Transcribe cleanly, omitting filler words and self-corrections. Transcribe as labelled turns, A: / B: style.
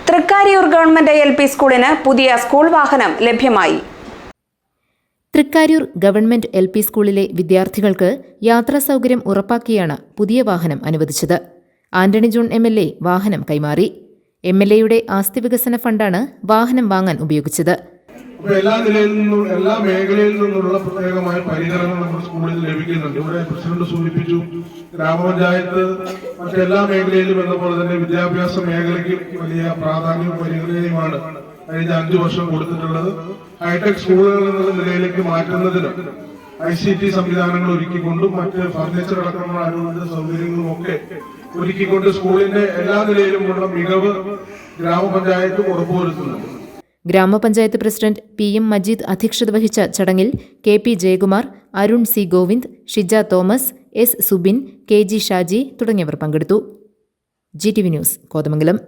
A: Thrikkariyoor government LP സ്കൂളിന് പുതിയ school വാഹനം ലഭ്യമായി.
B: തൃക്കാരിയൂർ ഗവൺമെന്റ് LP സ്കൂളിലെ വിദ്യാർത്ഥികൾക്ക് യാത്രാ സൗകര്യം ഉറപ്പാക്കിയാണ് പുതിയ വാഹനം അനുവദിച്ചത്. ആന്റണി ജോൺ MLA വാഹനം കൈമാറി. MLAയുടെ ആസ്തി വികസന ഫണ്ടാണ് വാഹനം വാങ്ങാൻ ഉപയോഗിച്ചത്.
C: എല്ലാ നിലയിൽ നിന്നും എല്ലാ മേഖലയിൽ നിന്നുള്ള പ്രത്യേകമായ പരിഗണന നമ്മുടെ സ്കൂളിൽ ലഭിക്കുന്നുണ്ട്. ഇവിടെ പ്രസിഡന്റ് സൂചിപ്പിച്ചു, ഗ്രാമപഞ്ചായത്ത് മറ്റെല്ലാ മേഖലയിലും എന്ന പോലെ തന്നെ വിദ്യാഭ്യാസ മേഖലയ്ക്ക് വലിയ പ്രാധാന്യവും പരിഗണനയുമാണ് കഴിഞ്ഞ 5 വർഷം കൊടുത്തിട്ടുള്ളത്. ഹൈടെക് സ്കൂളുകൾ എന്നുള്ള നിലയിലേക്ക് മാറ്റുന്നതിനും ICT സംവിധാനങ്ങൾ ഒരുക്കിക്കൊണ്ടും മറ്റ് ഫർണിച്ചർ അടക്കമുള്ള അനുബന്ധ സൗകര്യങ്ങളും ഒക്കെ ഒരുക്കിക്കൊണ്ട് സ്കൂളിന്റെ എല്ലാ നിലയിലുമുള്ള മികവ് ഗ്രാമപഞ്ചായത്ത് ഉറപ്പുവരുത്തുന്നുണ്ട്.
B: ഗ്രാമപഞ്ചായത്ത് പ്രസിഡന്റ് PM മജീദ് അധ്യക്ഷത വഹിച്ച ചടങ്ങിൽ KP Jayakumar, Arun C Govind, Shija Thomas, S Subin, KG Shaji തുടങ്ങിയവർ പങ്കെടുത്തു. GTV news, Kothamangalam.